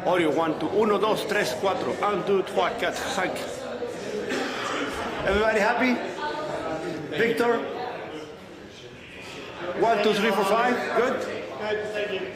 Audio 1, 2, 1, 2, 3, 4, 1, 2, 3, 4, 5. Everybody happy? Victor? 1, 2, 3, 4, 5. Good? Good, thank you.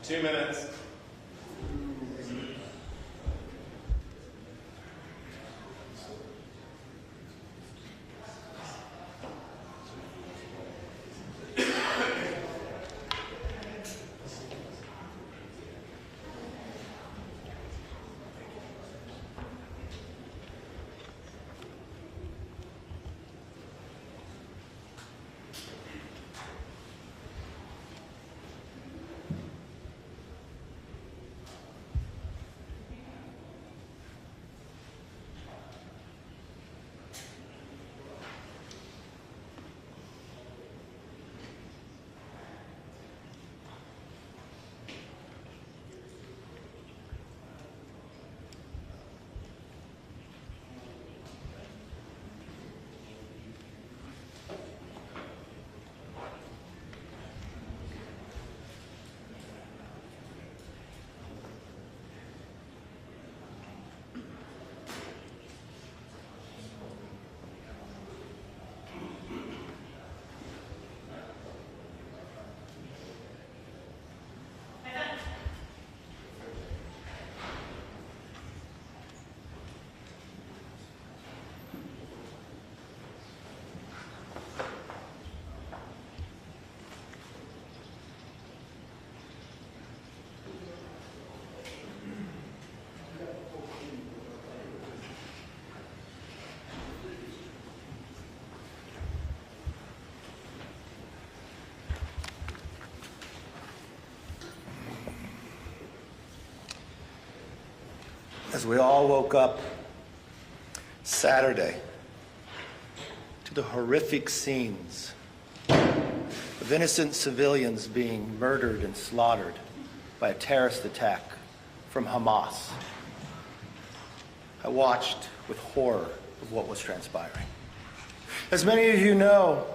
2 minutes. As we all woke up Saturday to the horrific scenes of innocent civilians being murdered and slaughtered by a terrorist attack from Hamas, I watched with horror of what was transpiring. As many of you know,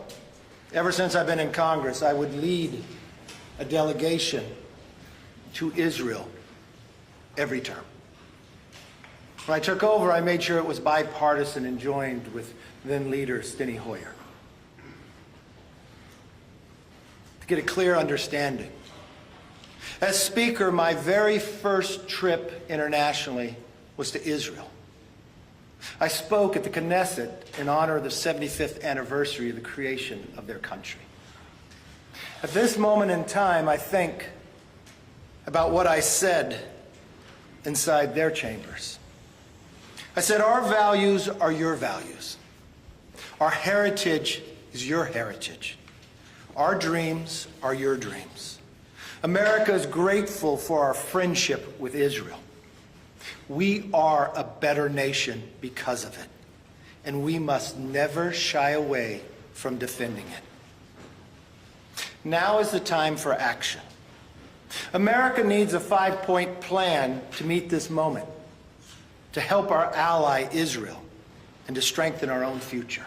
ever since I've been in Congress, I would lead a delegation to Israel every term. When I took over, I made sure it was bipartisan and joined with then leader Steny Hoyer to get a clear understanding. As Speaker, my very first trip internationally was to Israel. I spoke at the Knesset in honor of the 75th anniversary of the creation of their country. At this moment in time, I think about what I said inside their chambers. I said, our values are your values. Our heritage is your heritage. Our dreams are your dreams. America is grateful for our friendship with Israel. We are a better nation because of it, and we must never shy away from defending it. Now is the time for action. America needs a 5-point plan to meet this moment, to help our ally Israel, and to strengthen our own future.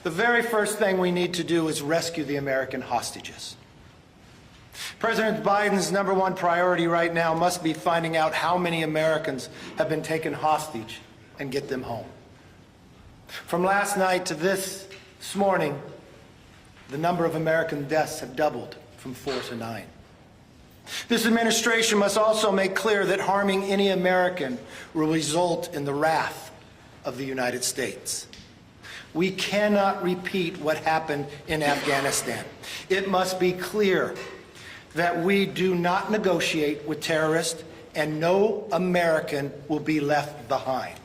The very first thing we need to do is rescue the American hostages. President Biden's #1 priority right now must be finding out how many Americans have been taken hostage and get them home. From last night to this morning, the number of American deaths have doubled from 4 to 9. This administration must also make clear that harming any American will result in the wrath of the United States. We cannot repeat what happened in Afghanistan. It must be clear that we do not negotiate with terrorists, and no American will be left behind.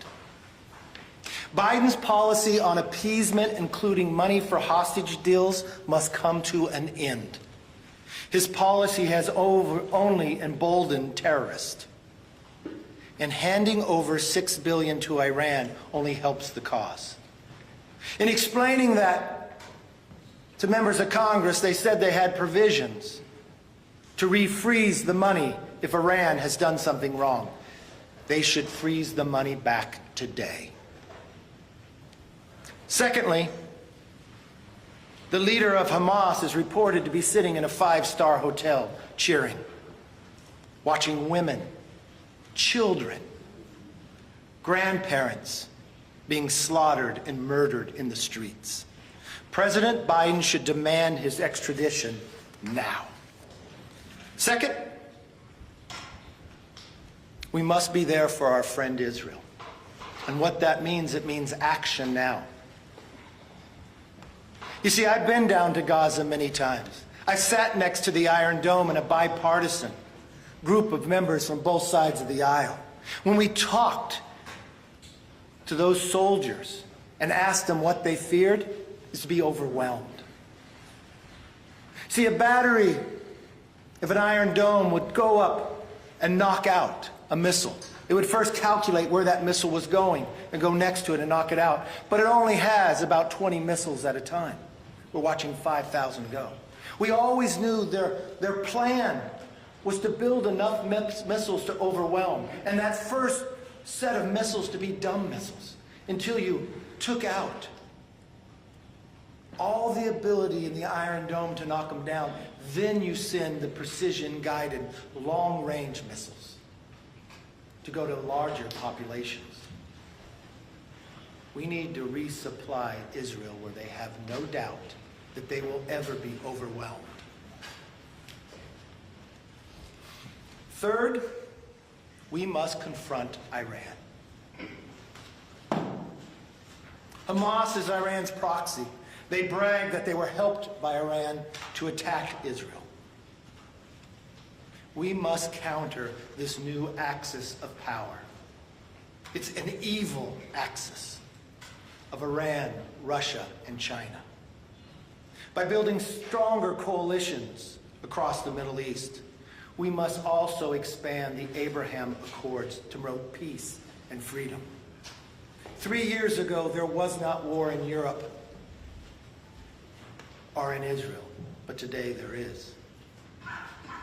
Biden's policy on appeasement, including money for hostage deals, must come to an end. His policy has only emboldened terrorists, and handing over $6 billion to Iran only helps the cause. In explaining that to members of Congress, they said they had provisions to refreeze the money if Iran has done something wrong. They should freeze the money back today. Secondly, the leader of Hamas is reported to be sitting in a 5-star hotel cheering, watching women, children, grandparents being slaughtered and murdered in the streets. President Biden should demand his extradition now. Second, we must be there for our friend Israel. And what that means, it means action now. You see, I've been down to Gaza many times. I sat next to the Iron Dome in a bipartisan group of members from both sides of the aisle. When we talked to those soldiers and asked them what they feared, is to be overwhelmed. See, a battery of an Iron Dome would go up and knock out a missile. It would first calculate where that missile was going and go next to it and knock it out. But it only has about 20 missiles at a time. We're watching 5,000 go. We always knew their plan was to build enough missiles to overwhelm. And that first set of missiles to be dumb missiles until you took out all the ability in the Iron Dome to knock them down. Then you send the precision-guided long-range missiles to go to larger populations. We need to resupply Israel where they have no doubt that they will ever be overwhelmed. Third, we must confront Iran. Hamas is Iran's proxy. They brag that they were helped by Iran to attack Israel. We must counter this new axis of power. It's an evil axis of Iran, Russia, and China. By building stronger coalitions across the Middle East, we must also expand the Abraham Accords to promote peace and freedom. 3 years ago, there was not war in Europe or in Israel, but today there is.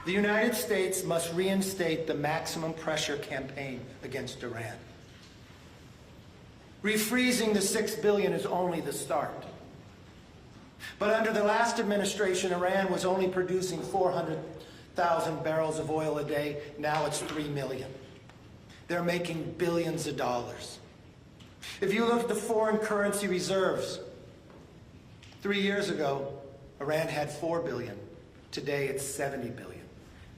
The United States must reinstate the maximum pressure campaign against Iran. Refreezing the $6 billion is only the start. But under the last administration, Iran was only producing 400,000 barrels of oil a day. Now it's 3 million. They're making billions of dollars. If you look at the foreign currency reserves, 3 years ago, Iran had 4 billion. Today it's 70 billion.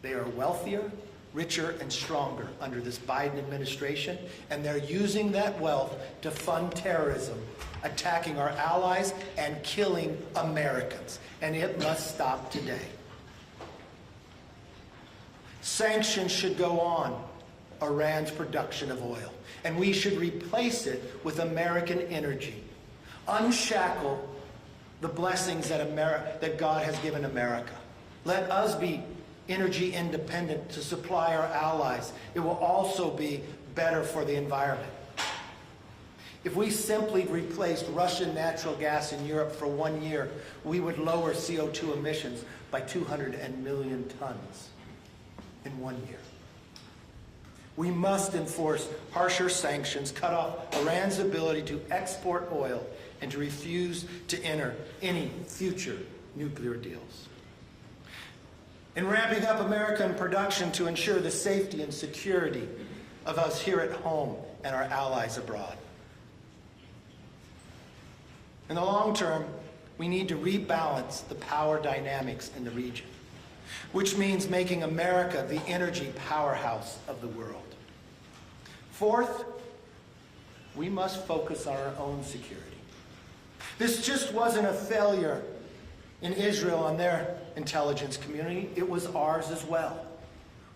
They are wealthier, richer, and stronger under this Biden administration, and they're using that wealth to fund terrorism, attacking our allies and killing Americans. And it must stop today. Sanctions should go on Iran's production of oil, and we should replace it with American energy. Unshackle the blessings that God has given America. Let us be energy independent to supply our allies. It will also be better for the environment. If we simply replaced Russian natural gas in Europe for 1 year, we would lower CO2 emissions by 200 million tons in 1 year. We must enforce harsher sanctions, cut off Iran's ability to export oil, and to refuse to enter any future nuclear deals. In ramping up American production to ensure the safety and security of us here at home and our allies abroad. In the long term, we need to rebalance the power dynamics in the region, which means making America the energy powerhouse of the world. Fourth, we must focus on our own security. This just wasn't a failure in Israel and their intelligence community. It was ours as well.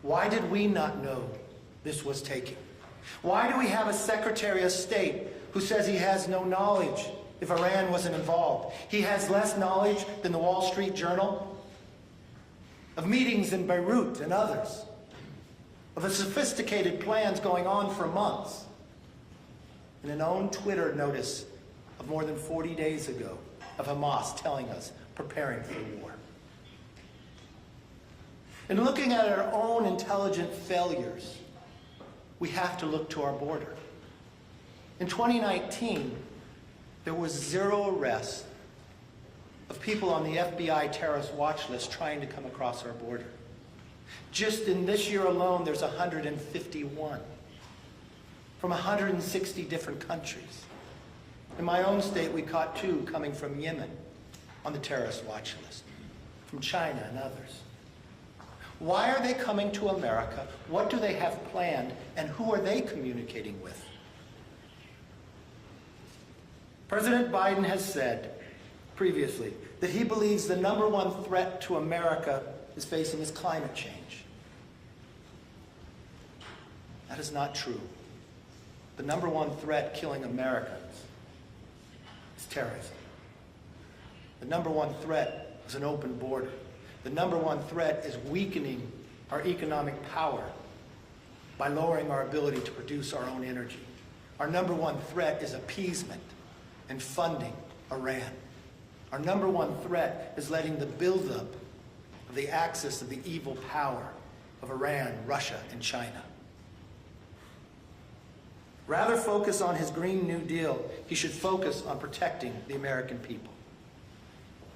Why did we not know this was taken? Why do we have a Secretary of State who says he has no knowledge if Iran wasn't involved? He has less knowledge than the Wall Street Journal of meetings in Beirut and others, of a sophisticated plans going on for months, and an own Twitter notice of more than 40 days ago of Hamas telling us preparing for war. In looking at our own intelligent failures, we have to look to our border. In 2019, there was 0 arrests of people on the FBI terrorist watch list trying to come across our border. Just in this year alone, there's 151 from 160 different countries. In my own state, we caught 2 coming from Yemen on the terrorist watch list, from China and others. Why are they coming to America? What do they have planned? And who are they communicating with? President Biden has said previously that he believes the #1 threat to America is facing is climate change. That is not true. The #1 threat killing Americans is terrorism. The #1 threat is an open border. The #1 threat is weakening our economic power by lowering our ability to produce our own energy. Our #1 threat is appeasement and funding Iran. Our #1 threat is letting the buildup of the axis of the evil power of Iran, Russia, and China. Rather focus on his Green New Deal, he should focus on protecting the American people.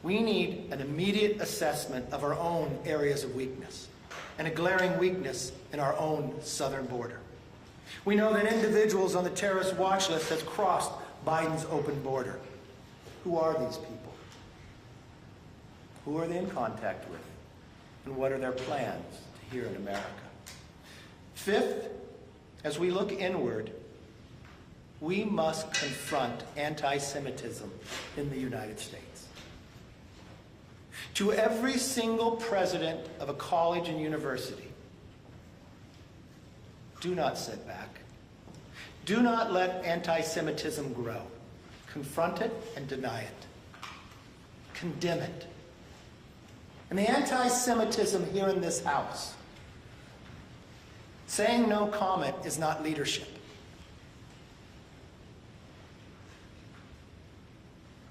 We need an immediate assessment of our own areas of weakness and a glaring weakness in our own southern border. We know that individuals on the terrorist watch list has crossed Biden's open border. Who are these people? Who are they in contact with? And what are their plans here in America? Fifth, as we look inward, we must confront anti-Semitism in the United States. To every single president of a college and university, do not sit back. Do not let anti-Semitism grow. Confront it and deny it. Condemn it. And the anti-Semitism here in this House, saying no comment is not leadership.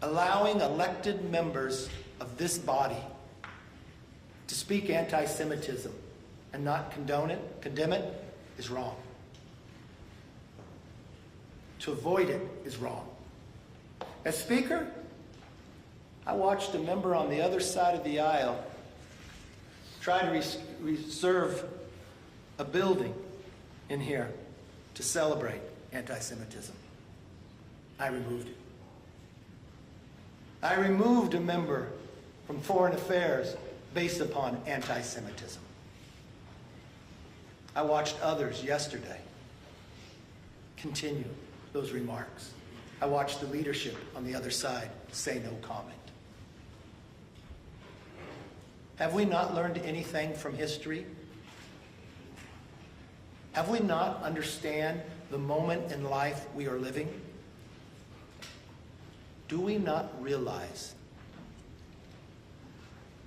Allowing elected members of this body to speak anti-Semitism and not condemn it, is wrong. To avoid it is wrong. As Speaker, I watched a member on the other side of the aisle try to reserve a building in here to celebrate anti-Semitism. I removed it. I removed a member from Foreign Affairs based upon anti-Semitism. I watched others yesterday continue those remarks. I watched the leadership on the other side say no comment. Have we not learned anything from history? Have we not understand the moment in life we are living? Do we not realize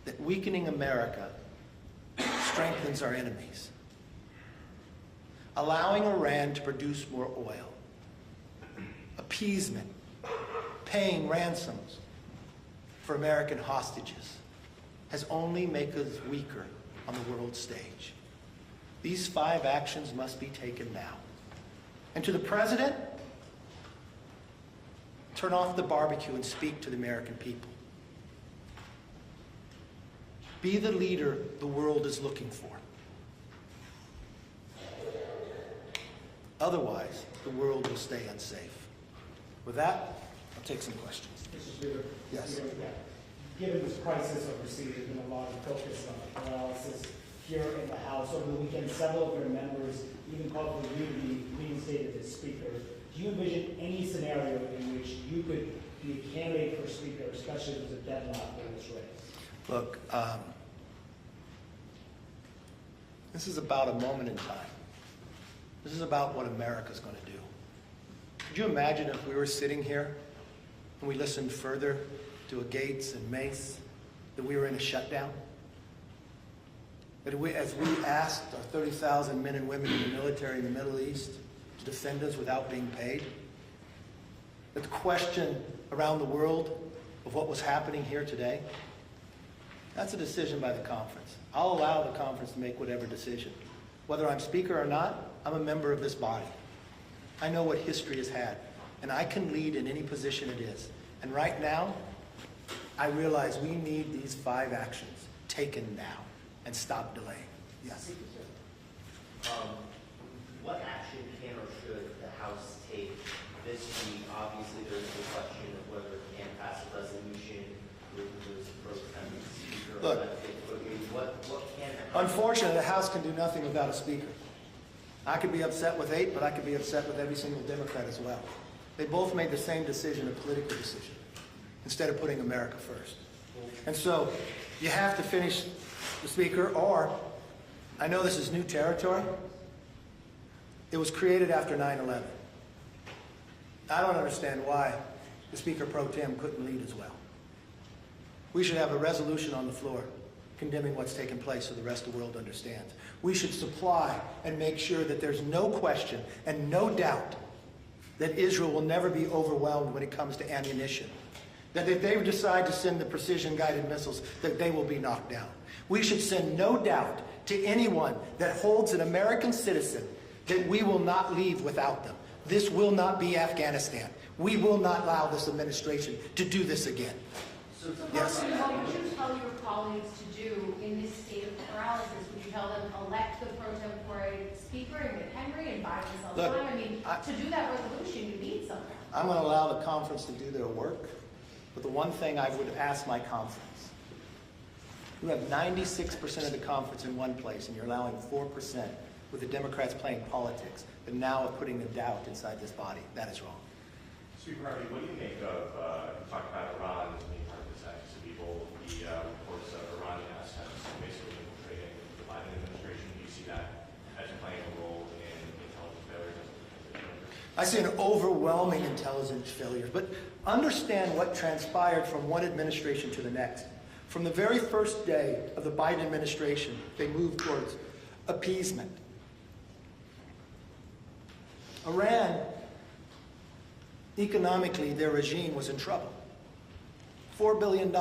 that weakening America strengthens our enemies? Allowing Iran to produce more oil, appeasement, paying ransoms for American hostages has only made us weaker on the world stage. These 5 actions must be taken now. And to the President, turn off the barbecue and speak to the American people. Be the leader the world is looking for. Otherwise, the world will stay unsafe. With that, I'll take some questions. Mr. Speaker. Yes. Given this crisis overseas, there's been a lot of focus on paralysis here in the House. Over the weekend, several of your members even called for you to be reinstated as Speaker. Do you envision any scenario in which you could be a candidate for Speaker, especially if there's a deadlock in this race? Look, this is about a moment in time. This is about what America's going to do. Could you imagine if we were sitting here and we listened further to a Gates and Mace, that we were in a shutdown? That as we asked our 30,000 men and women in the military in the Middle East to defend us without being paid? That the question around the world of what was happening here today? That's a decision by the conference. I'll allow the conference to make whatever decision. Whether I'm Speaker or not, I'm a member of this body. I know what history has had, and I can lead in any position it is. And right now, I realize we need these 5 actions taken now and stop delaying. Yes. What action can or should the House take this week? Obviously, there's the question of whether it can pass a resolution with the pro tem Speaker. Look, what can happen? unfortunately, the House can do nothing without a Speaker. I could be upset with 8, but I could be upset with every single Democrat as well. They both made the same decision, a political decision, instead of putting America first. And so you have to finish the Speaker, or, I know this is new territory, it was created after 9/11. I don't understand why the Speaker pro tem couldn't lead as well. We should have a resolution on the floor condemning what's taken place so the rest of the world understands. We should supply and make sure that there's no question and no doubt that Israel will never be overwhelmed when it comes to ammunition. That if they decide to send the precision-guided missiles, that they will be knocked down. We should send no doubt to anyone that holds an American citizen that we will not leave without them. This will not be Afghanistan. We will not allow this administration to do this again. So Yes. what would you tell your colleagues to do in this state of paralysis? Would you tell them elect the pro tempore Speaker and get Henry and buy themselves Look, time? I mean, to do that resolution, you need something. I'm going to allow the conference to do their work, but the one thing I would ask my conference, you have 96% of the conference in one place, and you're allowing 4% with the Democrats playing politics, but now are putting a doubt inside this body. That is wrong. Speaker McCarthy, what do you make of, you talked about Iran as being part of this axis of evil, the reports of Iranian assets basically infiltrating the Biden administration? Do you see that as playing a role in intelligence failures? I see an overwhelming intelligence failure, but understand what transpired from one administration to the next. From the very first day of the Biden administration, they moved towards appeasement. Iran, economically, their regime was in trouble. $4 billion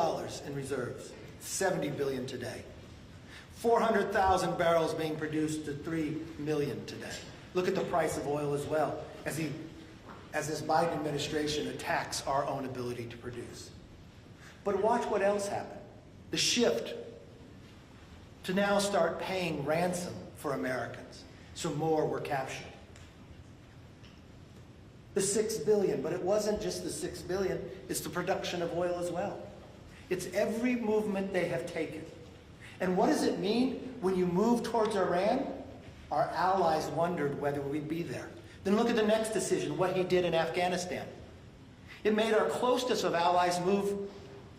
in reserves, $70 billion today. 400,000 barrels being produced to 3 million today. Look at the price of oil as well, as this Biden administration attacks our own ability to produce. But watch what else happened. The shift to now start paying ransom for Americans, so more were captured. The $6 billion, but it wasn't just the $6 billion, it's the production of oil as well. It's every movement they have taken. And what does it mean when you move towards Iran? Our allies wondered whether we'd be there. Then look at the next decision, what he did in Afghanistan. It made our closest of allies move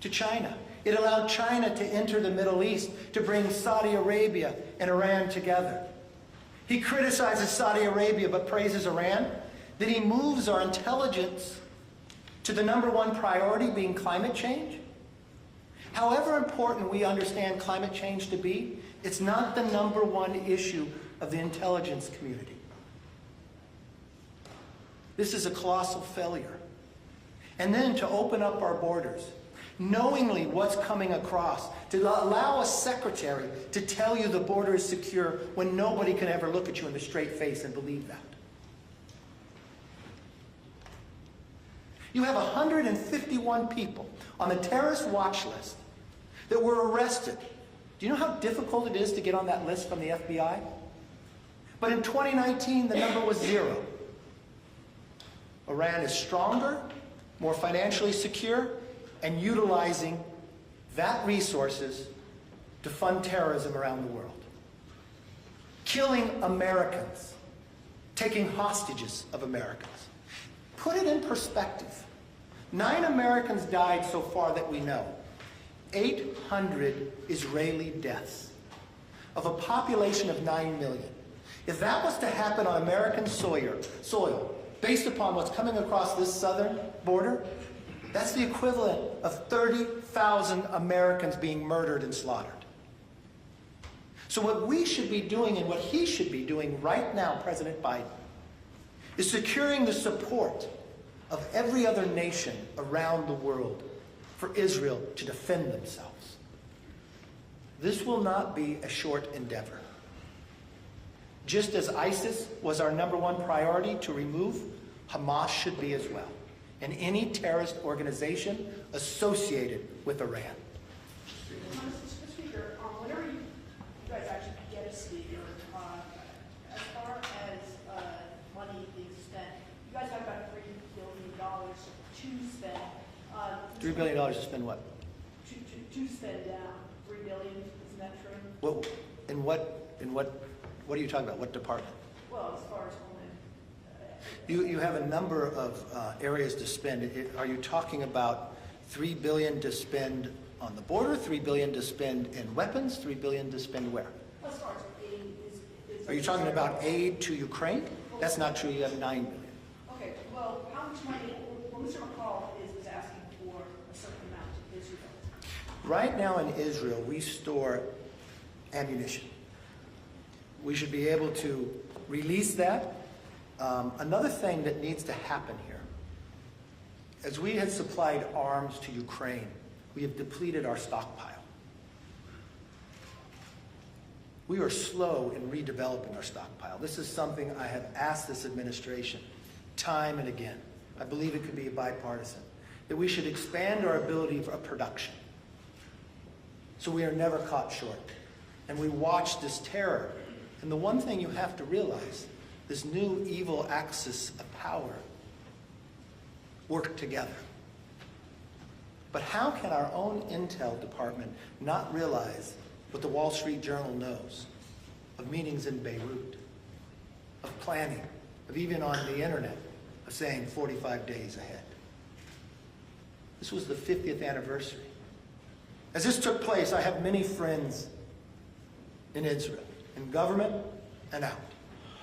to China. It allowed China to enter the Middle East, to bring Saudi Arabia and Iran together. He criticizes Saudi Arabia but praises Iran. Then he moves our intelligence to the #1 priority being climate change. However important we understand climate change to be, it's not the #1 issue of the intelligence community. This is a colossal failure. And then to open up our borders, knowingly what's coming across, to allow a secretary to tell you the border is secure when nobody can ever look at you in the straight face and believe that. You have 151 people on the terrorist watch list that were arrested. Do you know how difficult it is to get on that list from the FBI? But in 2019, the number was 0. Iran is stronger, more financially secure, and utilizing that resources to fund terrorism around the world. Killing Americans, taking hostages of Americans. Put it in perspective. 9 Americans died so far that we know. 800 Israeli deaths of a population of 9 million. If that was to happen on American soil, based upon what's coming across this southern border, that's the equivalent of 30,000 Americans being murdered and slaughtered. So what we should be doing and what he should be doing right now, President Biden, is securing the support of every other nation around the world for Israel to defend themselves. This will not be a short endeavor. Just as ISIS was our #1 priority to remove, Hamas should be as well, and any terrorist organization associated with Iran. Mr. Speaker, whenever you guys actually get a speaker, as far as money being spent, you guys have about $3 billion to spend. $3 billion to spend what? To spend down $3 billion, isn't that true? What? What are you talking about? What department? Well, as far as You have a number of areas to spend. Are you talking about $3 billion to spend on the border, $3 billion to spend in weapons, $3 billion to spend where? as far as aid is Are you talking about aid to Ukraine? That's not true. You have $9 billion. okay, well, how much money, well, Mr. McCall is asking for a certain amount to Israel. Right now in Israel, we store ammunition. We should be able to release that. Another thing that needs to happen here, as we had supplied arms to Ukraine, we have depleted our stockpile. We are slow in redeveloping our stockpile. This is something I have asked this administration time and again. I believe it could be bipartisan, that we should expand our ability for production so we are never caught short. And we watch this terror. And the one thing you have to realize, this new evil axis of power work together. But how can our own intel department not realize what the Wall Street Journal knows of meetings in Beirut, of planning, of even on the internet, of saying 45 days ahead? This was the 50th anniversary. As this took place, I have many friends in Israel, in government and out.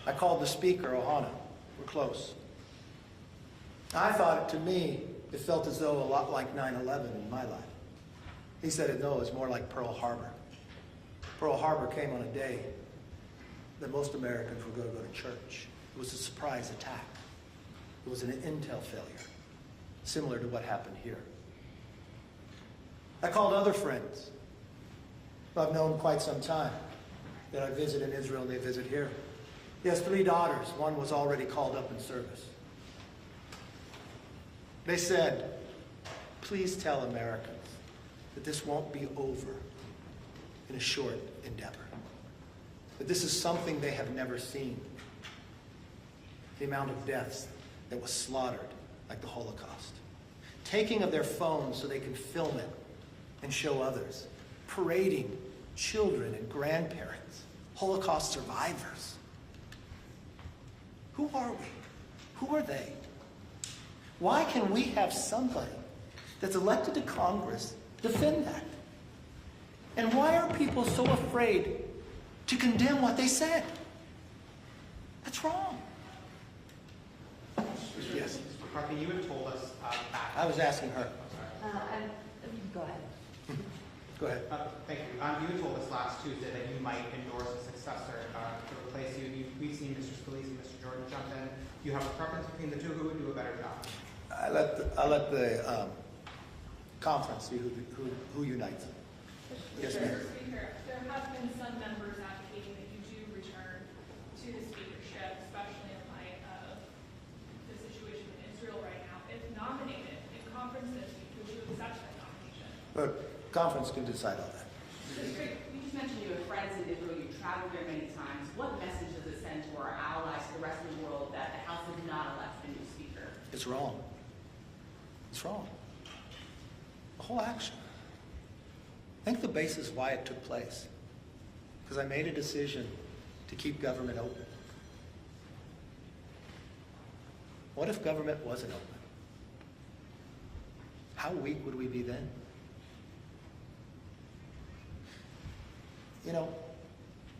I called the speaker, Ohana. We're close. I thought, to me, it felt as though a lot like 9/11 in my life. He said, no, it was more like Pearl Harbor. Pearl Harbor came on a day that most Americans were going to go to church. It was a surprise attack. It was an intel failure, similar to what happened here. I called other friends who I've known quite some time that I visit in Israel and they visit here. He has 3 daughters. One was already called up in service. They said, please tell Americans that this won't be over in a short endeavor. That this is something they have never seen. The amount of deaths that was slaughtered, like the Holocaust. Taking of their phones so they can film it and show others. Parading children and grandparents, Holocaust survivors, Who are we? Who are they? Why can we have somebody that's elected to Congress defend that? And why are people so afraid to condemn what they said? That's wrong. Yes. Mr. McCarthy, you had told us back. I was asking her. Go ahead. Go ahead. Thank you. You had told us last Tuesday that you might endorse a successor to replace you. We've seen Mr. Scalise and Mr. Jordan jump in. Do you have a preference between the two? Who would do a better job? I let the conference see who unites. Yes, ma'am. Mr. Speaker, there have been some members advocating that you do return to the speakership, especially in light of the situation in Israel right now. If nominated in conference this week, would you accept that nomination? But conference can decide all that. You just mentioned you have friends in Israel, you traveled there many times. What message does it send to our allies, to the rest of the world, that the House did not elect a new speaker? It's wrong. It's wrong. The whole action. Think the basis why it took place. Because I made a decision to keep government open. What if government wasn't open? How weak would we be then? You know,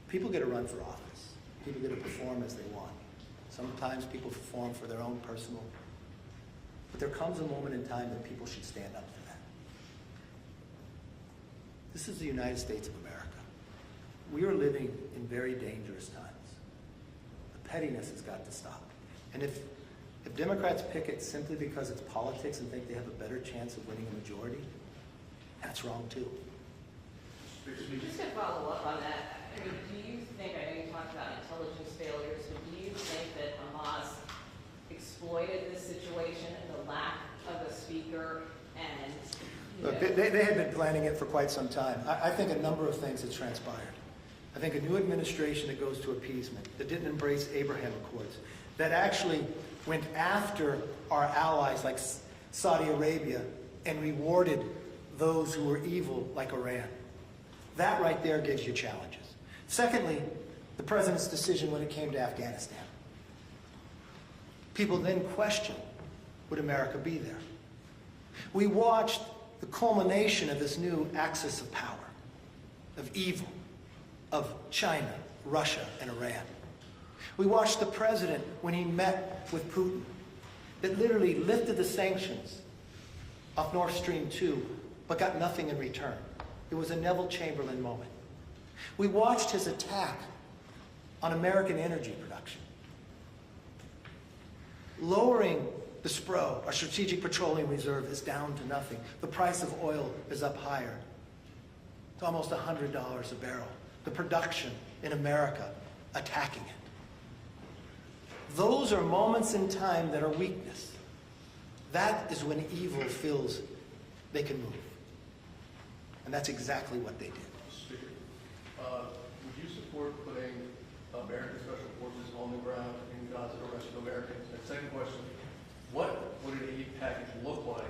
people get to run for office. People get to perform as they want. Sometimes people perform for their own personal. But there comes a moment in time that people should stand up for that. This is the United States of America. We are living in very dangerous times. The pettiness has got to stop. And if Democrats pick it simply because it's politics and think they have a better chance of winning a majority, that's wrong too. Just to follow up on that, I mean, do you think, I know you talked about intelligence failures, but do you think that Hamas exploited this situation and the lack of a speaker and... Look, they had been planning it for quite some time. I think a number of things have transpired. I think a new administration that goes to appeasement, that didn't embrace Abraham Accords, that actually went after our allies like Saudi Arabia and rewarded those who were evil like Iran. That right there gives you challenges. Secondly, the president's decision when it came to Afghanistan. People then questioned, would America be there? We watched the culmination of this new axis of power, of evil, of China, Russia, and Iran. We watched the president when he met with Putin, that literally lifted the sanctions off Nord Stream 2, but got nothing in return. It was a Neville Chamberlain moment. We watched his attack on American energy production. Lowering the SPRO, our Strategic Petroleum Reserve, is down to nothing. The price of oil is up higher. It's almost $100 a barrel. The production in America attacking it. Those are moments in time that are weakness. That is when evil feels they can move. And that's exactly what they did. Speaker, would you support putting American Special Forces on the ground in Gaza to rescue Americans? And second question, what would an aid package look like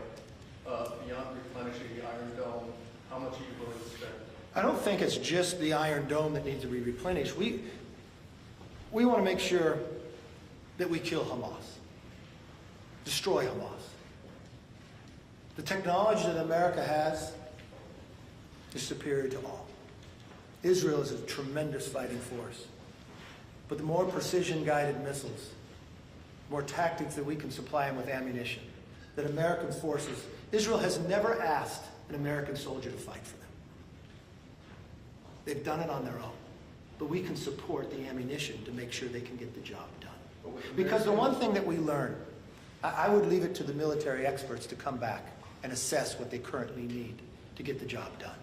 beyond replenishing the Iron Dome? How much are you willing to spend? I don't think it's just the Iron Dome that needs to be replenished. We want to make sure that we kill Hamas, destroy Hamas. The technology that America has is superior to all. Israel is a tremendous fighting force. But the more precision-guided missiles, more tactics that we can supply them with ammunition, that American forces, Israel has never asked an American soldier to fight for them. They've done it on their own. But we can support the ammunition to make sure they can get the job done. Because the one thing that we learn, I would leave it to the military experts to come back and assess what they currently need to get the job done.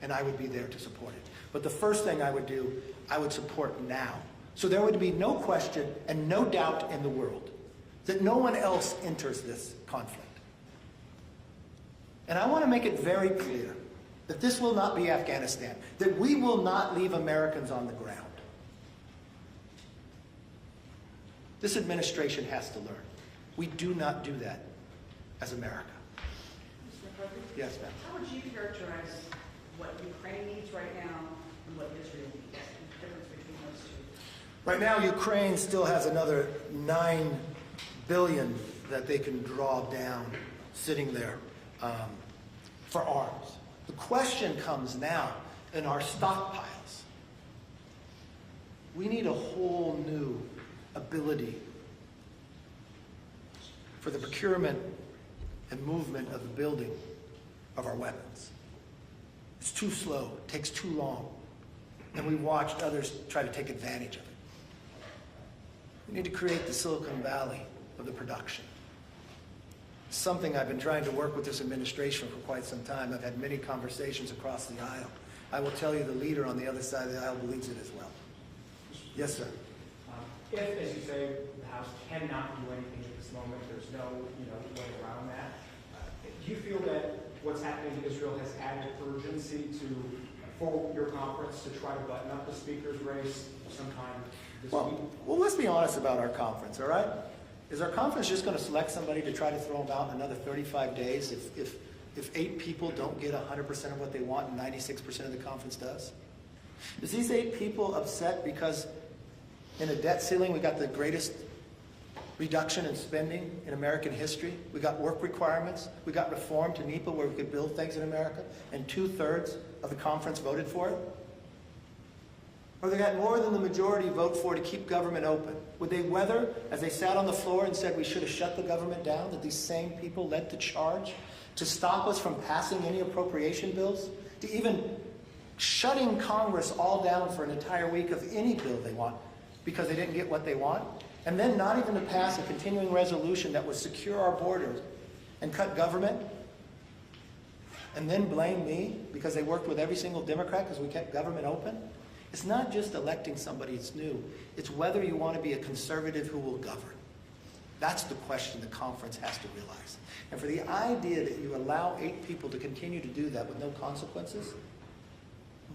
And I would be there to support it. But the first thing I would do, I would support now. So there would be no question and no doubt in the world that no one else enters this conflict. And I want to make it very clear that this will not be Afghanistan, that we will not leave Americans on the ground. This administration has to learn. We do not do that as America. Mr. McCarthy? Yes, ma'am. How would you characterize what Ukraine needs right now and what Israel needs, the difference between those two? Right now, Ukraine still has another $9 billion that they can draw down sitting there for arms. The question comes now in our stockpiles. We need a whole new ability for the procurement and movement of the building of our weapons. It's too slow, it takes too long, and we've watched others try to take advantage of it. We need to create the Silicon Valley of the production. It's something I've been trying to work with this administration for quite some time. I've had many conversations across the aisle. I will tell you the leader on the other side of the aisle believes it as well. Yes, sir. If, as you say, the House cannot do anything at this moment, there's no way around that, do you feel that what's happening in Israel has added urgency for your conference to try to button up the speaker's race sometime this week? Well, let's be honest about our conference, all right? Is our conference just going to select somebody to try to throw them out in another 35 days if 8 people don't get 100% of what they want and 96% of the conference does? Is these 8 people upset because in a debt ceiling we got the greatest reduction in spending in American history? We got work requirements. We got reform to NEPA where we could build things in America, and 2/3 of the conference voted for it? Or they got more than the majority vote for to keep government open? Would they weather, as they sat on the floor and said we should have shut the government down, that these same people led to charge to stop us from passing any appropriation bills, to even shutting Congress all down for an entire week of any bill they want because they didn't get what they want, and then not even to pass a continuing resolution that would secure our borders and cut government, and then blame me because they worked with every single Democrat because we kept government open? It's not just electing somebody that's new. It's whether you want to be a conservative who will govern. That's the question the conference has to realize. And for the idea that you allow 8 people to continue to do that with no consequences,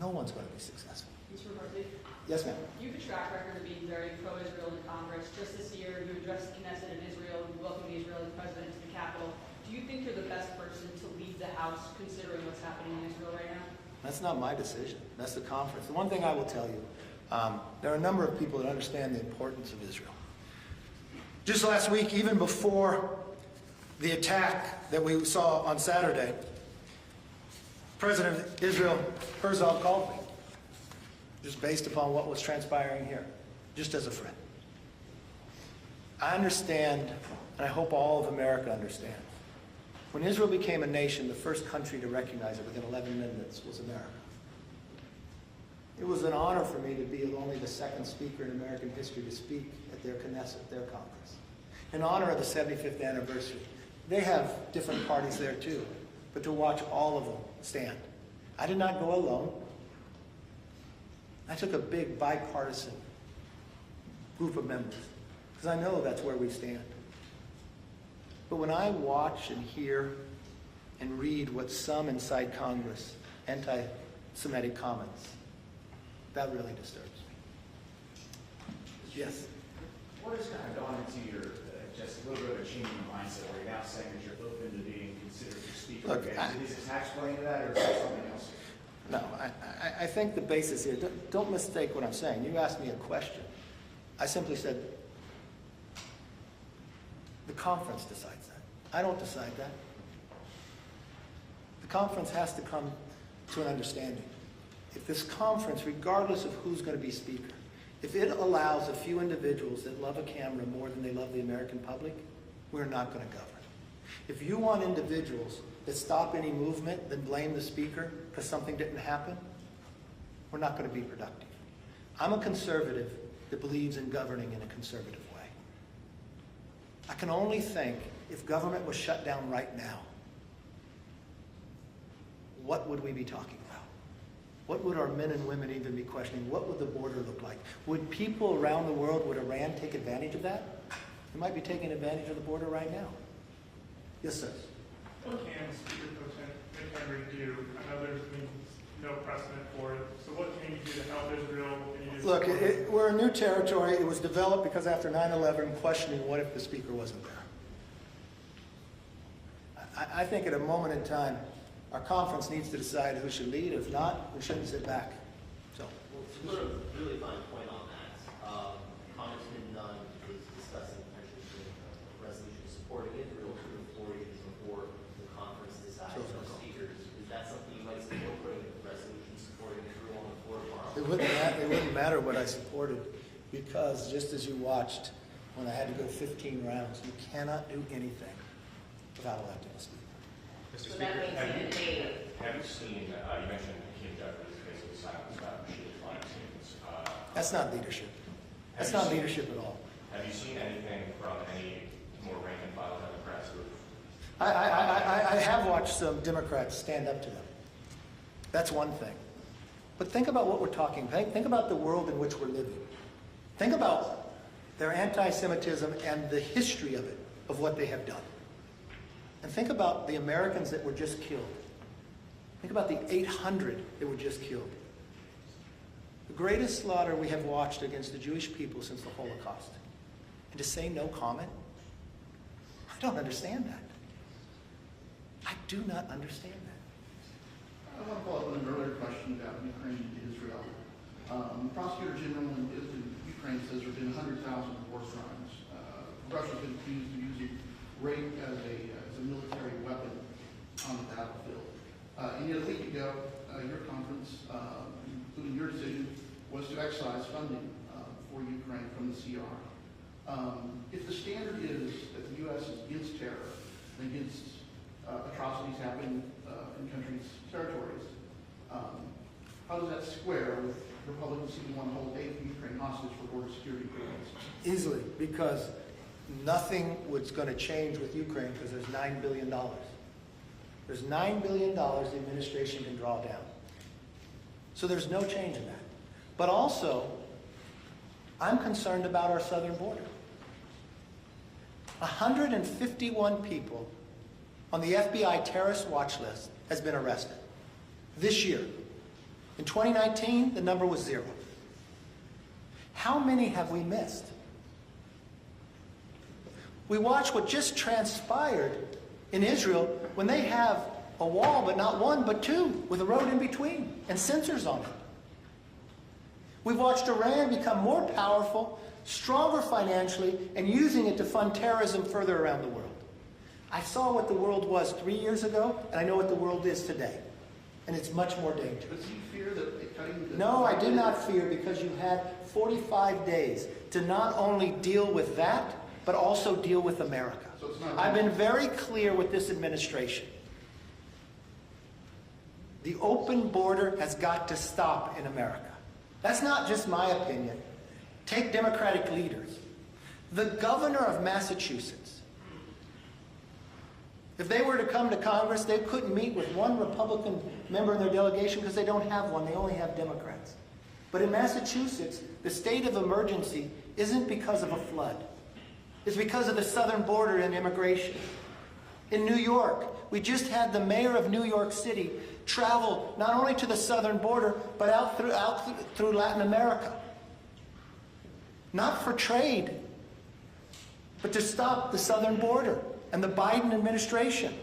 no one's going to be successful. Mr. McCarthy? Yes, ma'am. You have a track record of being very pro-Israel in Congress. Just this year, you addressed the Knesset in Israel, you welcomed the Israeli president to the Capitol. Do you think you're the best person to lead the House, considering what's happening in Israel right now? That's not my decision. That's the conference. The one thing I will tell you, there are a number of people that understand the importance of Israel. Just last week, even before the attack that we saw on Saturday, President of Israel Herzog called me, just based upon what was transpiring here, just as a friend. I understand, and I hope all of America understands. When Israel became a nation, the first country to recognize it within 11 minutes was America. It was an honor for me to be only the 2nd speaker in American history to speak at their Knesset, their Congress, in honor of the 75th anniversary. They have different parties there too, but to watch all of them stand. I did not go alone. I took a big bipartisan group of members because I know that's where we stand. But when I watch and hear and read what some inside Congress, anti-Semitic comments, that really disturbs me. Yes? What has kind of gone into your, just a little bit of a change in mindset where you're now saying that you're open to being considered for speaker Look, again? Is the tax playing to that, or is there something else? No, I think the basis here, don't mistake what I'm saying. You asked me a question. I simply said, the conference decides that. I don't decide that. The conference has to come to an understanding. If this conference, regardless of who's going to be speaker, if it allows a few individuals that love a camera more than they love the American public, we're not going to govern. If you want individuals that stop any movement, then blame the speaker because something didn't happen, we're not going to be productive. I'm a conservative that believes in governing in a conservative way. I can only think if government was shut down right now, what would we be talking about? What would our men and women even be questioning? What would the border look like? Would people around the world, would Iran take advantage of that? They might be taking advantage of the border right now. Yes, sir. What can Speaker Pro Tem McHenry do? I know there's been no precedent for it. So what can you do to help Israel? Look, we're in new territory. It was developed because after 9/11, questioning what if the speaker wasn't there. I think at a moment in time, our conference needs to decide who should lead. If not, we shouldn't sit back. So. Well, to put a really fine point on that, It wouldn't matter what I supported, because just as you watched when I had to go 15 rounds, you cannot do anything without electing a speaker. So Mr. that Speaker, means in data. have you seen, you mentioned Kim Jeffries basically silence about machine flying statements. That's not leadership. That's not leadership at all. Have you seen anything from any more rank and file Democrats who I have watched some Democrats stand up to them. That's one thing. But think about what we're talking. Think about the world in which we're living. Think about their anti-Semitism and the history of it, of what they have done. And think about the Americans that were just killed. Think about the 800 that were just killed. The greatest slaughter we have watched against the Jewish people since the Holocaust. And to say no comment? I don't understand that. I do not understand that. I want to follow up on an earlier question about Ukraine and Israel. The Prosecutor General in Ukraine says there have been 100,000 war crimes. Russia's been accused of using rape as a military weapon on the battlefield. And yet a week ago, your conference, including your decision, was to excise funding for Ukraine from the CR. If the standard is that the U.S. is against terror and against atrocities happening in countries' territories, how does that square with Republicans who want to hold aid for Ukraine hostage for border security agreements? Easily, because nothing was going to change with Ukraine because there's $9 billion. There's $9 billion the administration can draw down. So there's no change in that. But also, I'm concerned about our southern border. 151 people on the FBI terrorist watch list has been arrested this year. In 2019, the number was 0. How many have we missed? We watch what just transpired in Israel when they have a wall, but not one, but two, with a road in between and sensors on it. We've watched Iran become more powerful, stronger financially, and using it to fund terrorism further around the world. I saw what the world was 3 years ago, and I know what the world is today. And it's much more dangerous. But do you fear that cutting the... No, I do not fear, because you had 45 days to not only deal with that, but also deal with America. So it's not... I've been very clear with this administration. The open border has got to stop in America. That's not just my opinion. Take Democratic leaders. The governor of Massachusetts, if they were to come to Congress, they couldn't meet with one Republican member in their delegation because they don't have one. They only have Democrats. But in Massachusetts, the state of emergency isn't because of a flood. It's because of the southern border and immigration. In New York, we just had the mayor of New York City travel not only to the southern border, but out through Latin America. Not for trade, but to stop the southern border and the Biden administration.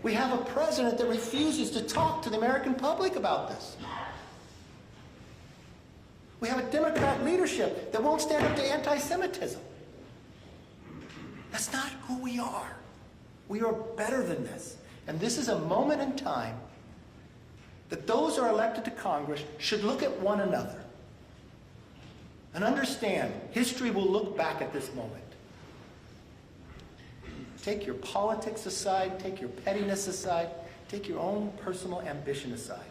We have a president that refuses to talk to the American public about this. We have a Democrat leadership that won't stand up to anti-Semitism. That's not who we are. We are better than this. And this is a moment in time that those who are elected to Congress should look at one another and understand history will look back at this moment. Take your politics aside, take your pettiness aside, take your own personal ambition aside,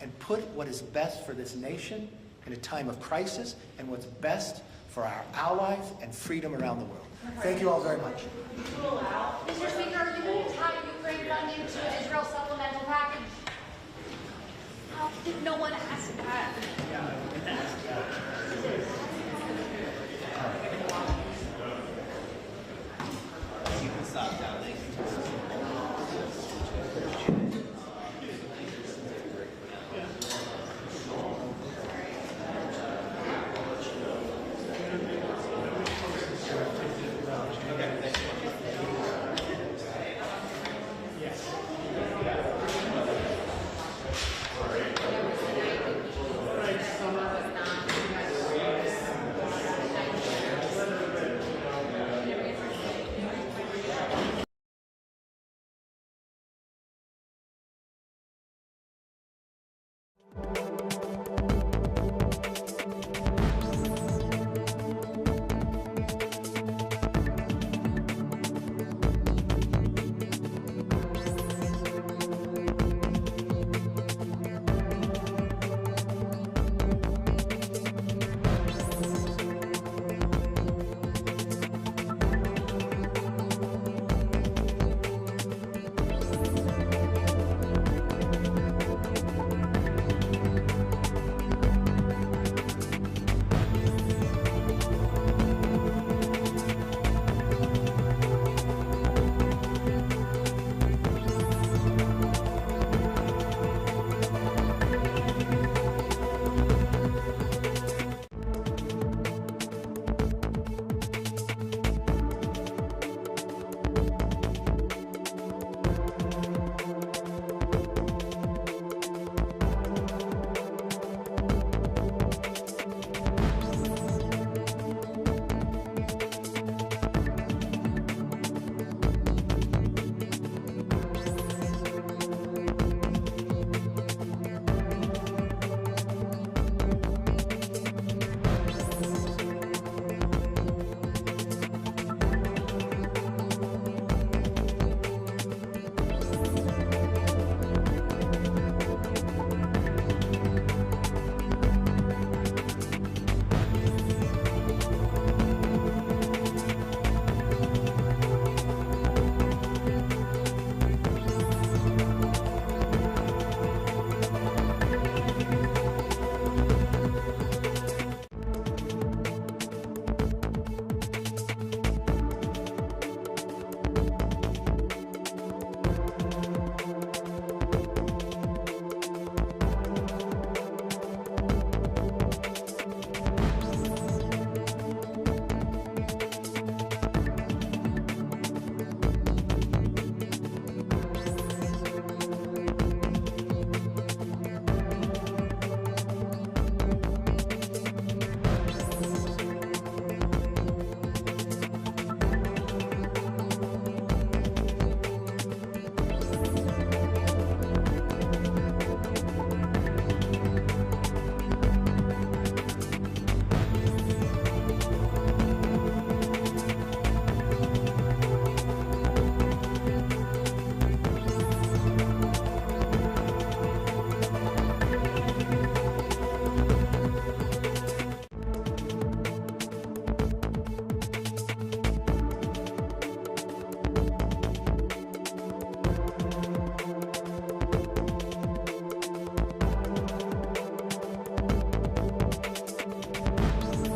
and put what is best for this nation in a time of crisis and what's best for our allies and freedom around the world. Thank you all very much. Mr. Speaker, are you going to tie Ukraine funding to Israel's supplemental package? How did no one ask that? You can stop now. Thank you. Thank you.